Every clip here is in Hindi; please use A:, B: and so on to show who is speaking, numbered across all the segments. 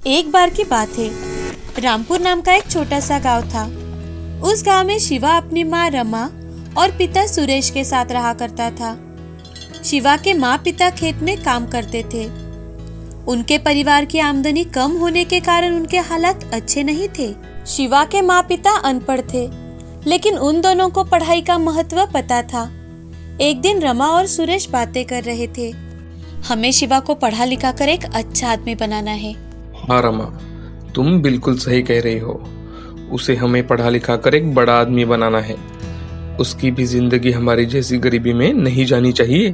A: एक बार की बात है, रामपुर नाम का एक छोटा सा गांव था। उस गांव में शिवा अपनी माँ रमा और पिता सुरेश के साथ रहा करता था। शिवा के माँ पिता खेत में काम करते थे। उनके परिवार की आमदनी कम होने के कारण उनके हालात अच्छे नहीं थे। शिवा के माँ पिता अनपढ़ थे, लेकिन उन दोनों को पढ़ाई का महत्व पता था। एक दिन रमा और सुरेश बातें कर रहे थे। हमें शिवा को पढ़ा लिखा कर एक अच्छा आदमी बनाना है।
B: हाँ रमा, तुम बिल्कुल सही कह रही हो। उसे हमें पढ़ा लिखा कर एक बड़ा आदमी बनाना है। उसकी भी जिंदगी हमारी जैसी गरीबी में नहीं जानी चाहिए।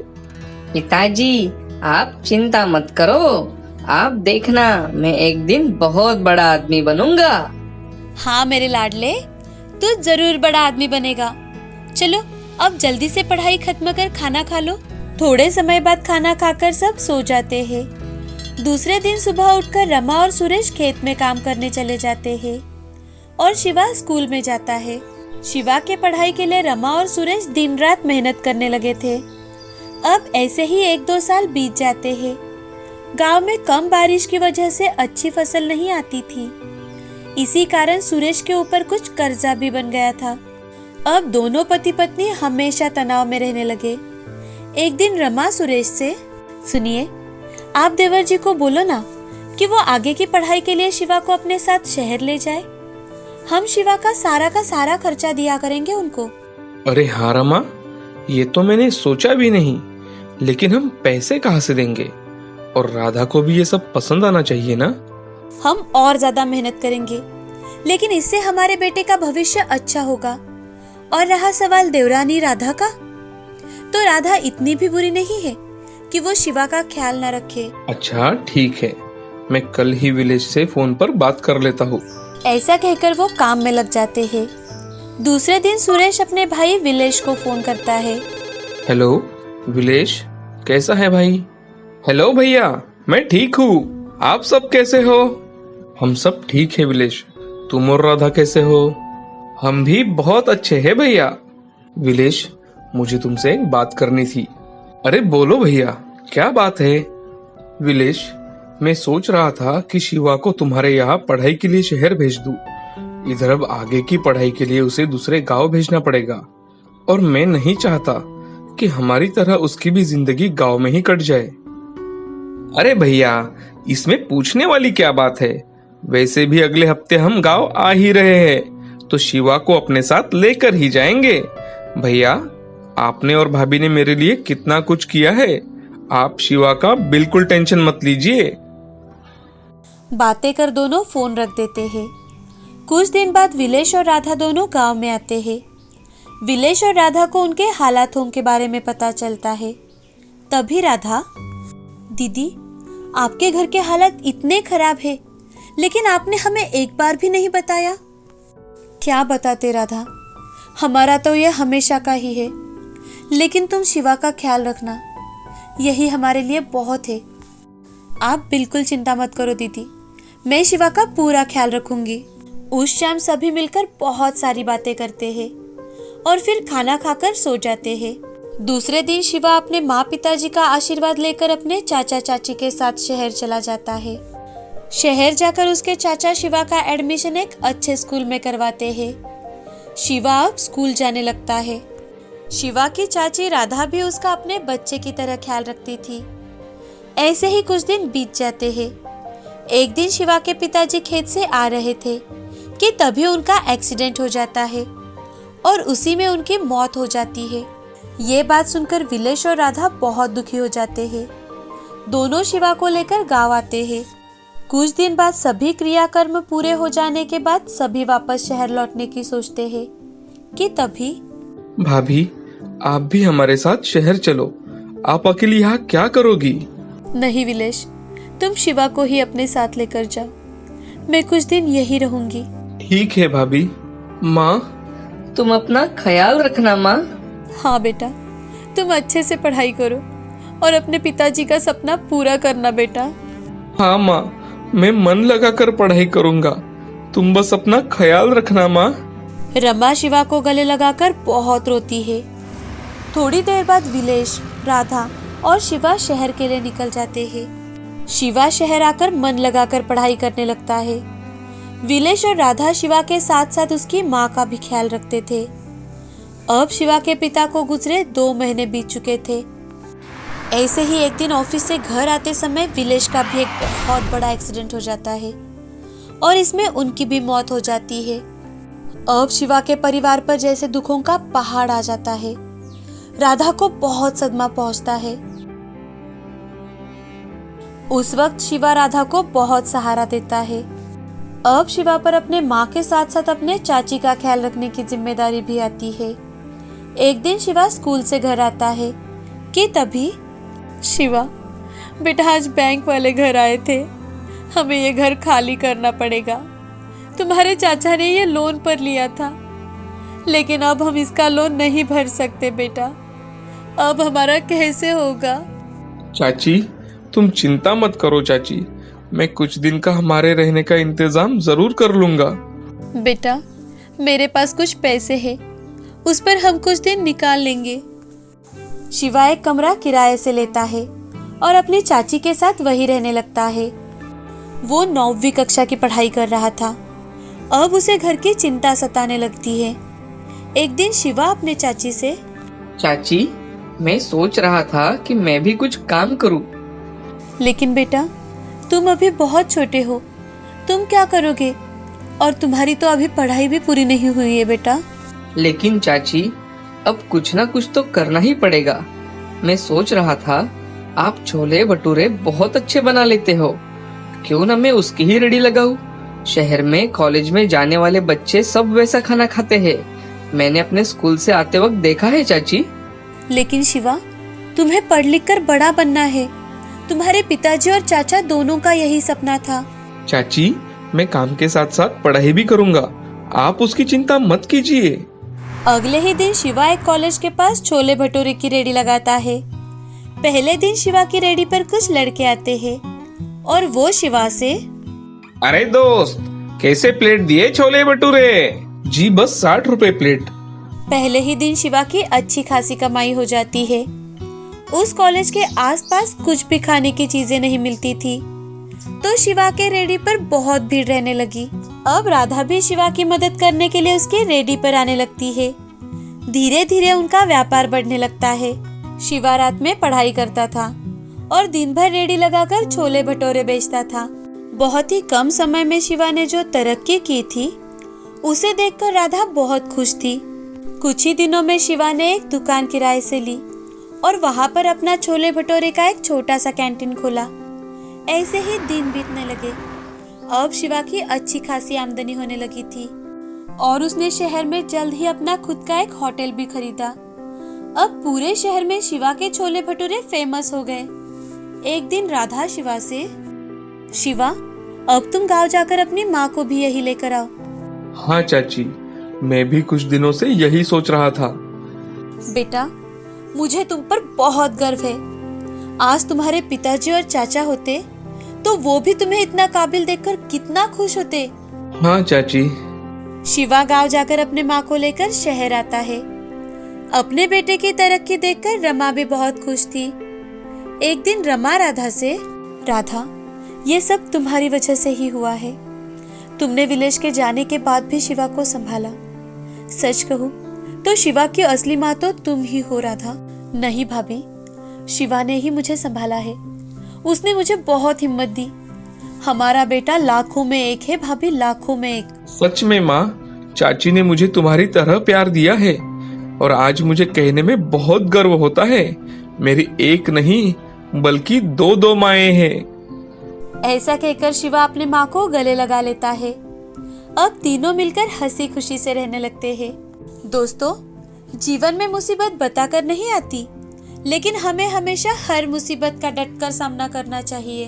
C: पिताजी, आप चिंता मत करो। आप देखना, मैं एक दिन बहुत बड़ा आदमी बनूंगा।
A: हाँ मेरे लाडले, तू जरूर बड़ा आदमी बनेगा। चलो अब जल्दी से पढ़ाई खत्म कर खाना खा लो। थोड़े समय बाद खाना खाकर सब सो जाते हैं। दूसरे दिन सुबह उठकर रमा और सुरेश खेत में काम करने चले जाते हैं और शिवा स्कूल में जाता है। शिवा के पढ़ाई के लिए रमा और सुरेश दिन रात मेहनत करने लगे थे। अब ऐसे ही 1-2 साल बीत जाते हैं। गांव में कम बारिश की वजह से अच्छी फसल नहीं आती थी। इसी कारण सुरेश के ऊपर कुछ कर्जा भी बन गया था। अब दोनों पति पत्नी हमेशा तनाव में रहने लगे। एक दिन रमा सुरेश से, सुनिए, आप देवर जी को बोलो ना कि वो आगे की पढ़ाई के लिए शिवा को अपने साथ शहर ले जाए। हम शिवा का सारा खर्चा दिया करेंगे उनको।
B: अरे हाँ रमा, ये तो मैंने सोचा भी नहीं, लेकिन हम पैसे कहाँ से देंगे? और राधा को भी ये सब पसंद आना चाहिए ना।
A: हम और ज्यादा मेहनत करेंगे, लेकिन इससे हमारे बेटे का भविष्य अच्छा होगा। और रहा सवाल देवरानी राधा का, तो राधा इतनी भी बुरी नहीं है कि वो शिवा का ख्याल न रखे।
B: अच्छा ठीक है, मैं कल ही विलेज से फोन पर बात कर लेता हूँ।
A: ऐसा कहकर वो काम में लग जाते हैं। दूसरे दिन सुरेश अपने भाई विलेश को फोन करता है।
B: हेलो विलेश, कैसा है भाई? हेलो भैया, मैं ठीक हूँ। आप सब कैसे हो? हम सब ठीक है विलेश। तुम और राधा कैसे हो? हम भी बहुत अच्छे हैं भैया। विलेश, मुझे तुमसे एक बात करनी थी। अरे बोलो भैया, क्या बात है? विलेश, मैं सोच रहा था कि शिवा को तुम्हारे यहाँ पढ़ाई के लिए शहर भेज दूं। इधर अब आगे की पढ़ाई के लिए उसे दूसरे गांव भेजना पड़ेगा, और मैं नहीं चाहता कि हमारी तरह उसकी भी जिंदगी गांव में ही कट जाए। अरे भैया, इसमें पूछने वाली क्या बात है? वैसे भी अगले हफ्ते हम गांव आ ही रहे हैं, तो शिवा को अपने साथ लेकर ही जाएंगे। भैया, आपने और भाभी ने मेरे लिए कितना कुछ किया है। आप शिवा का बिल्कुल टेंशन मत लीजिए।
A: बातें कर दोनों फोन रख देते हैं। कुछ दिन बाद विलेश और राधा दोनों गांव में आते हैं। विलेश और राधा को उनके हालातों के बारे में पता चलता है। तभी राधा, दीदी, आपके घर के हालात इतने खराब है, लेकिन आपने हमें एक बार भी नहीं बताया। क्या बताते राधा, हमारा तो यह हमेशा का ही है, लेकिन तुम शिवा का ख्याल रखना, यही हमारे लिए बहुत है। आप बिल्कुल चिंता मत करो दीदी, मैं शिवा का पूरा ख्याल रखूंगी। उस शाम सभी मिलकर बहुत सारी बातें करते हैं और फिर खाना खाकर सो जाते हैं। दूसरे दिन शिवा अपने माँ पिताजी का आशीर्वाद लेकर अपने चाचा चाची के साथ शहर चला जाता है। शहर जाकर उसके चाचा शिवा का एडमिशन एक अच्छे स्कूल में करवाते हैं। शिवा अब स्कूल जाने लगता है। शिवा की चाची राधा भी उसका अपने बच्चे की तरह ख्याल रखती थी। ऐसे ही कुछ दिन बीत जाते हैं। एक दिन शिवा के पिताजी खेत से आ रहे थे कि तभी उनका एक्सीडेंट हो जाता है और उसी में उनकी मौत हो जाती है। ये बात सुनकर विलेश और राधा बहुत दुखी हो जाते हैं। दोनों शिवा को लेकर गांव आते हैं। कुछ दिन बाद सभी क्रियाकर्म पूरे हो जाने के बाद सभी वापस शहर लौटने की सोचते हैं कि तभी,
B: भाभी, आप भी हमारे साथ शहर चलो। आप अकेली यहाँ क्या करोगी?
A: नहीं विलेश, तुम शिवा को ही अपने साथ लेकर जाओ। मैं कुछ दिन यही रहूंगी।
B: ठीक है भाभी। माँ,
C: तुम अपना ख्याल रखना माँ।
A: हाँ बेटा, तुम अच्छे से पढ़ाई करो और अपने पिताजी का सपना पूरा करना बेटा।
B: हाँ माँ, मैं मन लगाकर पढ़ाई करूँगा। तुम बस अपना ख्याल रखना माँ।
A: रमा शिवा को गले लगाकर बहुत रोती है। थोड़ी देर बाद विलेश, राधा और शिवा शहर के लिए निकल जाते हैं। शिवा शहर आकर मन लगाकर पढ़ाई करने लगता है। विलेश और राधा शिवा के साथ साथ उसकी माँ का भी ख्याल रखते थे। अब शिवा के पिता को गुजरे 2 महीने बीत चुके थे। ऐसे ही एक दिन ऑफिस से घर आते समय विलेश का भी एक बहुत बड़ा एक्सीडेंट हो जाता है और इसमें उनकी भी मौत हो जाती है। अब शिवा के परिवार पर जैसे दुखों का पहाड़ आ जाता है। राधा को बहुत सदमा पहुंचता है। उस वक्त शिवा राधा को बहुत सहारा देता है। अब शिवा पर अपने माँ के साथ साथ अपने चाची का ख्याल रखने की जिम्मेदारी भी आती है। एक दिन शिवा स्कूल से घर आता है कि तभी शिवा, बेटा आज बैंक वाले घर आए थे, हमें ये घर खाली करना पड़ेगा। तुम्हारे चाचा ने ये लोन पर लिया था, लेकिन अब हम इसका लोन नहीं भर सकते बेटा। अब हमारा कैसे होगा?
B: चाची, तुम चिंता मत करो चाची, मैं कुछ दिन का हमारे रहने का इंतजाम जरूर कर लूंगा।
A: बेटा, मेरे पास कुछ पैसे हैं, उस पर हम कुछ दिन निकाल लेंगे। शिवा एक कमरा किराए से लेता है और अपनी चाची के साथ वही रहने लगता है। वो 9वीं कक्षा की पढ़ाई कर रहा था। अब उसे घर की चिंता सताने लगती है। एक दिन शिवा अपने चाची से,
C: चाची, मैं सोच रहा था कि मैं भी कुछ काम करूं।
A: लेकिन बेटा, तुम अभी बहुत छोटे हो, तुम क्या करोगे? और तुम्हारी तो अभी पढ़ाई भी पूरी नहीं हुई है बेटा।
C: लेकिन चाची, अब कुछ ना कुछ तो करना ही पड़ेगा। मैं सोच रहा था, आप छोले भटूरे बहुत अच्छे बना लेते हो, क्यों ना मैं उसकी ही रेडी लगाऊं। शहर में कॉलेज में जाने वाले बच्चे सब वैसा खाना खाते हैं। मैंने अपने स्कूल से आते वक्त देखा है चाची।
A: लेकिन शिवा, तुम्हें पढ़ लिख कर बड़ा बनना है। तुम्हारे पिताजी और चाचा दोनों का यही सपना था।
B: चाची, मैं काम के साथ साथ पढ़ाई भी करूंगा, आप उसकी चिंता मत कीजिए।
A: अगले ही दिन शिवा एक कॉलेज के पास छोले भटूरे की रेडी लगाता है। पहले दिन शिवा की रेडी पर कुछ लड़के आते हैं और वो शिवा से,
B: अरे दोस्त, कैसे प्लेट दिए छोले भटूरे? जी बस 60 रुपए प्लेट।
A: पहले ही दिन शिवा की अच्छी खासी कमाई हो जाती है। उस कॉलेज के आसपास कुछ भी खाने की चीजें नहीं मिलती थी, तो शिवा के रेडी पर बहुत भीड़ रहने लगी। अब राधा भी शिवा की मदद करने के लिए उसके रेडी पर आने लगती है। धीरे धीरे उनका व्यापार बढ़ने लगता है। शिवा रात में पढ़ाई करता था और दिन भर रेडी लगाकर छोले भटूरे बेचता था। बहुत ही कम समय में शिवा ने जो तरक्की की थी, उसे देखकर राधा बहुत खुश थी। कुछ ही दिनों में शिवा ने एक दुकान किराए से ली और वहां पर अपना छोले भटूरे का एक छोटा सा कैंटीन खोला। ऐसे ही दिन बीतने लगे। अब शिवा की अच्छी खासी आमदनी होने लगी थी और उसने शहर में जल्द ही अपना खुद का एक होटल भी खरीदा। अब पूरे शहर में शिवा के छोले भटूरे फेमस हो गए। एक दिन राधा शिवा से, शिवा, अब तुम गांव जाकर अपनी माँ को भी यही लेकर आओ।
B: हाँ चाची, मैं भी कुछ दिनों से यही सोच रहा था।
A: बेटा, मुझे तुम पर बहुत गर्व है। आज तुम्हारे पिताजी और चाचा होते तो वो भी तुम्हें इतना काबिल देखकर कितना खुश होते।
B: हाँ चाची।
A: शिवा गांव जाकर अपने माँ को लेकर शहर आता है। अपने बेटे की तरक्की देखकर रमा भी बहुत खुश थी। एक दिन रमा राधा से, राधा, ये सब तुम्हारी वजह से ही हुआ है। तुमने विलेश के जाने के बाद भी शिवा को संभाला। सच कहूँ तो शिवा की असली माँ तो तुम ही हो राधा। नहीं भाभी, शिवा ने ही मुझे संभाला है। उसने मुझे बहुत हिम्मत दी। हमारा बेटा लाखों में एक है भाभी, लाखों में एक।
B: सच में माँ, चाची ने मुझे तुम्हारी तरह प्यार दिया है और आज मुझे कहने में बहुत गर्व होता है। मेरी एक नहीं बल्कि 2 माएं हैं।
A: ऐसा कहकर शिवा अपने माँ को गले लगा लेता है। अब तीनों मिलकर हंसी खुशी से रहने लगते हैं। दोस्तों, जीवन में मुसीबत बताकर नहीं आती, लेकिन हमें हमेशा हर मुसीबत का डटकर सामना करना चाहिए।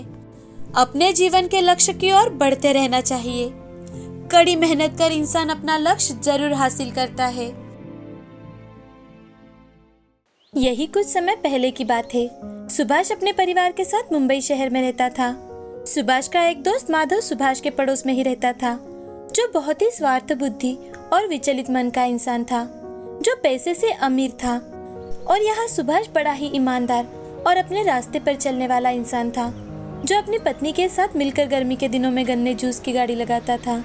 A: अपने जीवन के लक्ष्य की ओर बढ़ते रहना चाहिए। कड़ी मेहनत कर इंसान अपना लक्ष्य जरूर हासिल करता है। यही कुछ समय पहले की बात है। सुभाष अपने परिवार के साथ मुंबई शहर में रहता था। सुभाष का एक दोस्त माधव सुभाष के पड़ोस में ही रहता था, जो बहुत ही स्वार्थ बुद्धि और विचलित मन का इंसान था, जो पैसे से अमीर था। और यहाँ सुभाष बड़ा ही ईमानदार और अपने रास्ते पर चलने वाला इंसान था। जो अपनी पत्नी के साथ मिलकर गर्मी के दिनों में गन्ने जूस की गाड़ी लगाता था।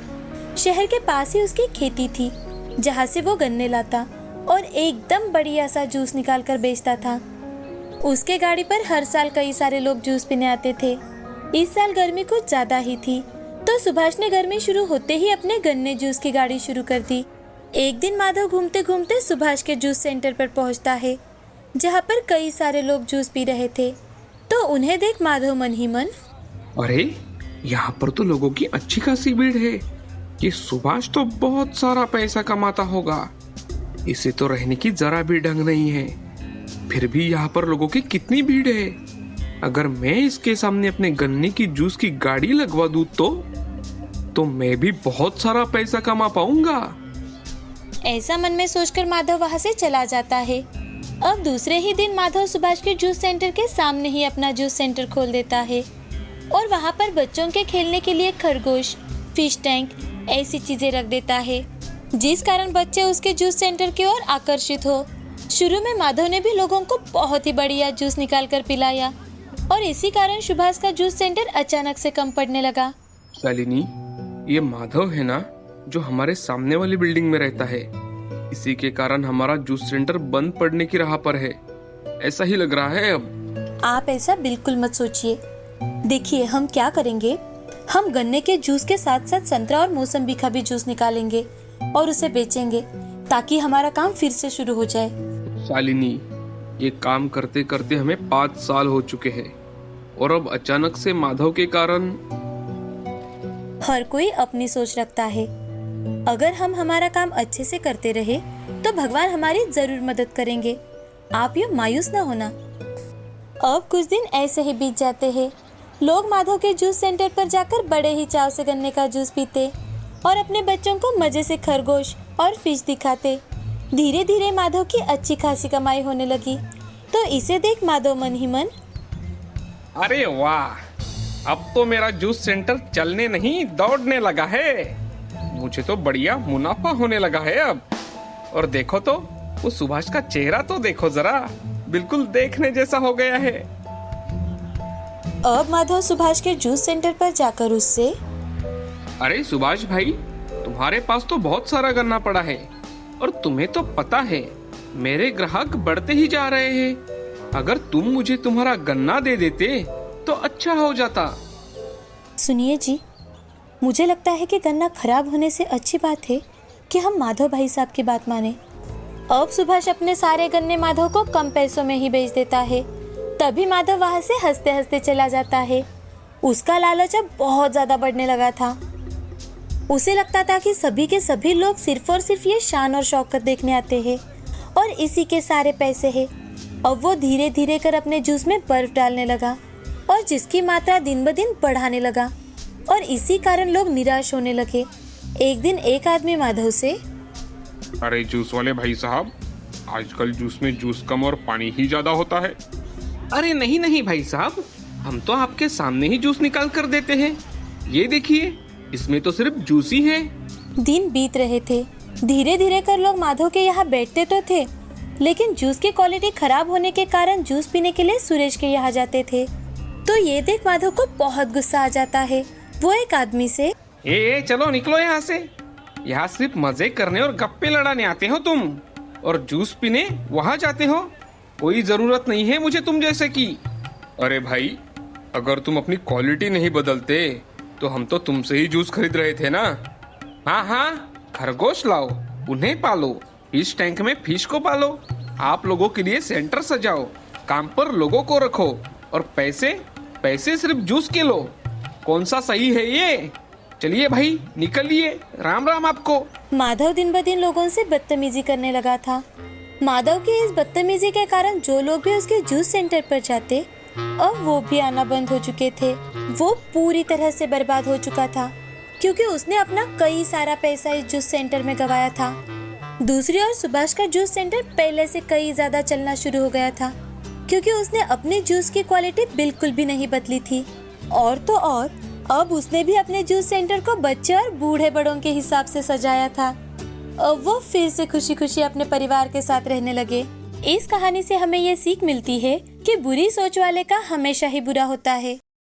A: शहर के पास ही उसकी खेती थी, जहाँ से वो गन्ने लाता और एकदम बढ़िया सा जूस निकाल कर बेचता था। उसके गाड़ी पर हर साल कई सारे लोग जूस पीने आते थे। इस साल गर्मी कुछ ज्यादा ही थी, तो सुभाष ने गर्मी शुरू होते ही अपने गन्ने जूस की गाड़ी शुरू कर दी। एक दिन माधव घूमते घूमते सुभाष के जूस सेंटर पर पहुंचता है, जहाँ पर कई सारे लोग जूस पी रहे थे। तो उन्हें देख माधव मन ही मन,
B: अरे यहाँ पर तो लोगों की अच्छी खासी भीड़ है। ये सुभाष तो बहुत सारा पैसा कमाता होगा। इसे तो रहने की जरा भी ढंग नहीं है। फिर भी यहाँ पर लोगों की कितनी भीड़ है। अगर मैं इसके सामने अपने गन्ने की जूस की गाड़ी लगवा दूँ तो मैं भी बहुत सारा पैसा कमा पाऊंगा।
A: ऐसा मन में सोचकर माधव वहां से चला जाता है। अब दूसरे ही दिन माधव सुभाष के जूस सेंटर के सामने ही अपना जूस सेंटर खोल देता है और वहां पर बच्चों के खेलने के लिए खरगोश, फिश टैंक ऐसी चीजें रख देता है, जिस कारण बच्चे उसके जूस सेंटर की ओर आकर्षित हो। शुरू में माधव ने भी लोगों को बहुत ही बढ़िया जूस निकाल कर पिलाया और इसी कारण सुभाष का जूस सेंटर अचानक से कम पड़ने लगा।
B: शालिनी, ये माधव है ना जो हमारे सामने वाली बिल्डिंग में रहता है? इसी के कारण हमारा जूस सेंटर बंद पड़ने की राह पर है, ऐसा ही लग रहा है अब।
A: आप ऐसा बिल्कुल मत सोचिए। देखिए हम क्या करेंगे, हम गन्ने के जूस के साथ साथ संतरा और मौसम्बी का भी जूस निकालेंगे और उसे बेचेंगे, ताकि हमारा काम फिर से शुरू हो जाए।
B: शालिनी, ये काम करते करते हमें 5 साल हो चुके हैं और अब अचानक से माधव के कारण।
A: हर कोई अपनी सोच रखता है। अगर हम हमारा काम अच्छे से करते रहे तो भगवान हमारी जरूर मदद करेंगे। आप ये मायूस ना होना। अब कुछ दिन ऐसे ही बीत जाते हैं। लोग माधव के जूस सेंटर पर जाकर बड़े ही चाव से गन्ने का जूस पीते और अपने बच्चों को मजे से खरगोश और फिश दिखाते। धीरे धीरे माधव की अच्छी खासी कमाई होने लगी। तो इसे देख माधव मन ही मन,
B: अरे वाह, अब तो मेरा जूस सेंटर चलने नहीं दौड़ने लगा है। मुझे तो बढ़िया मुनाफा होने लगा है अब। और देखो तो वो सुभाष का चेहरा तो देखो जरा, बिल्कुल देखने जैसा हो गया है।
A: अब माधव सुभाष के जूस सेंटर पर जाकर उससे,
B: अरे सुभाष भाई, तुम्हारे पास तो बहुत सारा गन्ना पड़ा है और तुम्हें तो पता है मेरे ग्राहक बढ़ते ही जा रहे हैं। अगर तुम मुझे तुम्हारा गन्ना दे देते तो अच्छा हो जाता।
A: सुनिए जी, मुझे लगता है कि गन्ना खराब होने से अच्छी बात है कि हम माधव भाई साहब की बात माने। अब सुभाष अपने सारे गन्ने माधव को कम पैसों में ही बेच देता है। तभी माधव वहां से हंसते हंसते चला जाता है। उसका लालच अब बहुत ज्यादा बढ़ने लगा था। उसे लगता था कि सभी के सभी लोग सिर्फ और सिर्फ ये शान और शौकत देखने आते हैं और इसी के सारे पैसे हैं। अब वो धीरे धीरे कर अपने जूस में बर्फ डालने लगा और जिसकी मात्रा दिन ब दिन बढ़ाने लगा और इसी कारण लोग निराश होने लगे। एक दिन एक आदमी माधव से,
B: अरे जूस वाले भाई साहब, आजकल जूस में जूस कम और पानी ही ज्यादा होता है। अरे नहीं नहीं भाई साहब, हम तो आपके सामने ही जूस निकाल कर देते हैं। ये देखिए, इसमें तो सिर्फ जूस ही है।
A: दिन बीत रहे थे। धीरे धीरे कर लोग माधव के यहाँ बैठते तो थे, लेकिन जूस की क्वालिटी खराब होने के कारण जूस पीने के लिए सुरेश के यहाँ जाते थे। तो ये देख माधव को बहुत गुस्सा आ जाता है। वो एक आदमी से,
B: ए चलो निकलो यहाँ से। यहाँ सिर्फ मजे करने और गप्पे लड़ाने आते हो तुम, और जूस पीने वहाँ जाते हो। कोई जरूरत नहीं है मुझे तुम जैसे की। अरे भाई, अगर तुम अपनी क्वालिटी नहीं बदलते तो हम तो तुमसे ही जूस खरीद रहे थे ना। हाँ हाँ, खरगोश लाओ, उन्हें पालो, फिश टैंक में फिश को पालो, आप लोगों के लिए सेंटर सजाओ, काम पर लोगों को रखो और पैसे सिर्फ जूस के लो। कौन सा सही है ये? चलिए भाई निकलिए, राम राम आपको।
A: माधव दिन ब दिन लोगों से बदतमीजी करने लगा था। माधव की इस बदतमीजी के कारण जो लोग भी उसके जूस सेंटर पर जाते, अब वो भी आना बंद हो चुके थे। वो पूरी तरह से बर्बाद हो चुका था, क्योंकि उसने अपना कई सारा पैसा इस जूस सेंटर में गंवाया था। दूसरी ओर सुभाष का जूस सेंटर पहले से कई ज्यादा चलना शुरू हो गया था, क्योंकि उसने अपने जूस की क्वालिटी बिल्कुल भी नहीं बदली थी। और तो और अब उसने भी अपने जूस सेंटर को बच्चे और बूढ़े बड़ों के हिसाब से सजाया था। अब वो फिर से खुशी खुशी अपने परिवार के साथ रहने लगे। इस कहानी से हमें ये सीख मिलती है कि बुरी सोच वाले का हमेशा ही बुरा होता है।